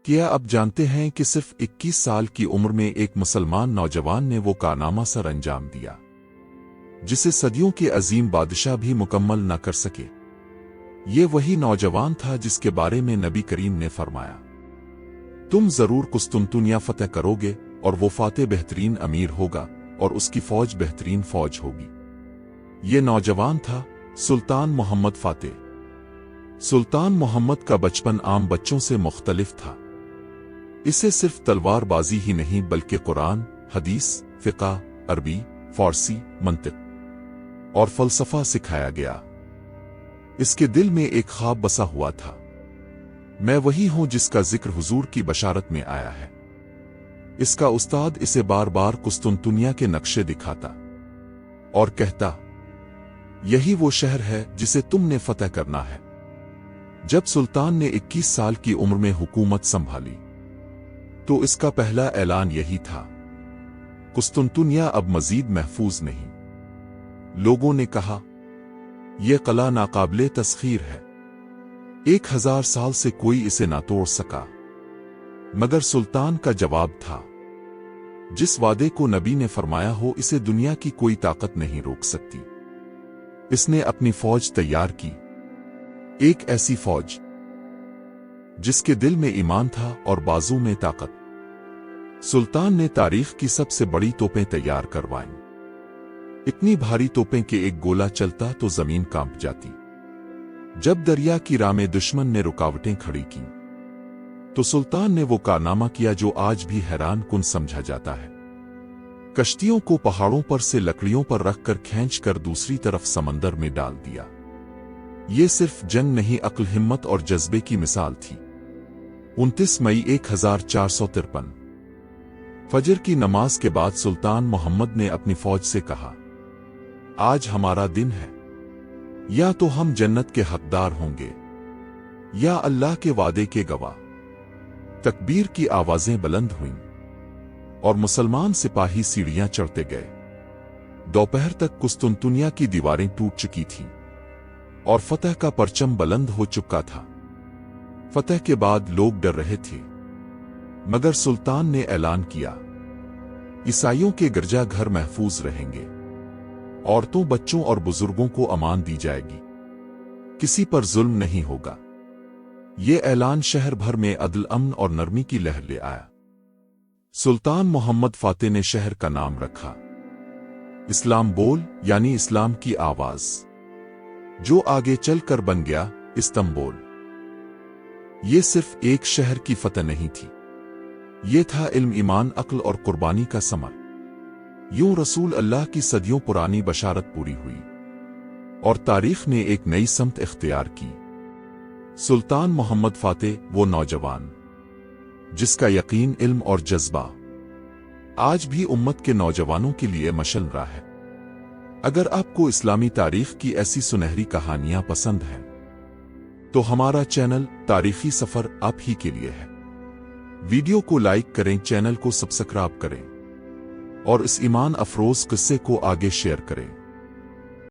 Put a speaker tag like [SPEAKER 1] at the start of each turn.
[SPEAKER 1] کیا اب جانتے ہیں کہ صرف 21 سال کی عمر میں ایک مسلمان نوجوان نے وہ کارنامہ سر انجام دیا جسے صدیوں کے عظیم بادشاہ بھی مکمل نہ کر سکے؟ یہ وہی نوجوان تھا جس کے بارے میں نبی کریم نے فرمایا، تم ضرور قسطنطنیہ فتح کرو گے اور وہ فاتح بہترین امیر ہوگا اور اس کی فوج بہترین فوج ہوگی۔ یہ نوجوان تھا سلطان محمد فاتح۔ سلطان محمد کا بچپن عام بچوں سے مختلف تھا۔ اسے صرف تلوار بازی ہی نہیں بلکہ قرآن، حدیث، فقہ، عربی، فارسی، منطق اور فلسفہ سکھایا گیا۔ اس کے دل میں ایک خواب بسا ہوا تھا، میں وہی ہوں جس کا ذکر حضور کی بشارت میں آیا ہے۔ اس کا استاد اسے بار بار قسطنطنیہ کے نقشے دکھاتا اور کہتا، یہی وہ شہر ہے جسے تم نے فتح کرنا ہے۔ جب سلطان نے 21 سال کی عمر میں حکومت سنبھالی تو اس کا پہلا اعلان یہی تھا، قسطنطنیہ اب مزید محفوظ نہیں۔ لوگوں نے کہا، یہ قلعہ ناقابل تسخیر ہے، 1000 سال سے کوئی اسے نہ توڑ سکا۔ مگر سلطان کا جواب تھا، جس وعدے کو نبی نے فرمایا ہو اسے دنیا کی کوئی طاقت نہیں روک سکتی۔ اس نے اپنی فوج تیار کی، ایک ایسی فوج جس کے دل میں ایمان تھا اور بازو میں طاقت۔ سلطان نے تاریخ کی سب سے بڑی توپیں تیار کروائیں، اتنی بھاری توپیں کہ ایک گولہ چلتا تو زمین کانپ جاتی۔ جب دریا کی راہ میں دشمن نے رکاوٹیں کھڑی کیں تو سلطان نے وہ کارنامہ کیا جو آج بھی حیران کن سمجھا جاتا ہے۔ کشتیوں کو پہاڑوں پر سے لکڑیوں پر رکھ کر کھینچ کر دوسری طرف سمندر میں ڈال دیا۔ یہ صرف جنگ نہیں، عقل، ہمت اور جذبے کی مثال تھی۔ 29 مئی 1453 فجر کی نماز کے بعد سلطان محمد نے اپنی فوج سے کہا، آج ہمارا دن ہے، یا تو ہم جنت کے حقدار ہوں گے یا اللہ کے وعدے کے گواہ۔ تکبیر کی آوازیں بلند ہوئیں اور مسلمان سپاہی سیڑھیاں چڑھتے گئے۔ دوپہر تک قسطنطنیہ کی دیواریں ٹوٹ چکی تھیں اور فتح کا پرچم بلند ہو چکا تھا۔ فتح کے بعد لوگ ڈر رہے تھے، مگر سلطان نے اعلان کیا، عیسائیوں کے گرجا گھر محفوظ رہیں گے، عورتوں، بچوں اور بزرگوں کو امان دی جائے گی، کسی پر ظلم نہیں ہوگا۔ یہ اعلان شہر بھر میں عدل، امن اور نرمی کی لہر لے آیا۔ سلطان محمد فاتح نے شہر کا نام رکھا اسلام بول، یعنی اسلام کی آواز، جو آگے چل کر بن گیا استنبول۔ یہ صرف ایک شہر کی فتح نہیں تھی، یہ تھا علم، ایمان، عقل اور قربانی کا ثمر۔ یوں رسول اللہ کی صدیوں پرانی بشارت پوری ہوئی اور تاریخ نے ایک نئی سمت اختیار کی۔ سلطان محمد فاتح، وہ نوجوان جس کا یقین، علم اور جذبہ آج بھی امت کے نوجوانوں کے لیے مشعل راہ ہے۔ اگر آپ کو اسلامی تاریخ کی ایسی سنہری کہانیاں پسند ہیں تو ہمارا چینل تاریخی سفر آپ ہی کے لیے ہے۔ ویڈیو کو لائک کریں، چینل کو سبسکرائب کریں اور اس ایمان افروز قصے کو آگے شیئر کریں۔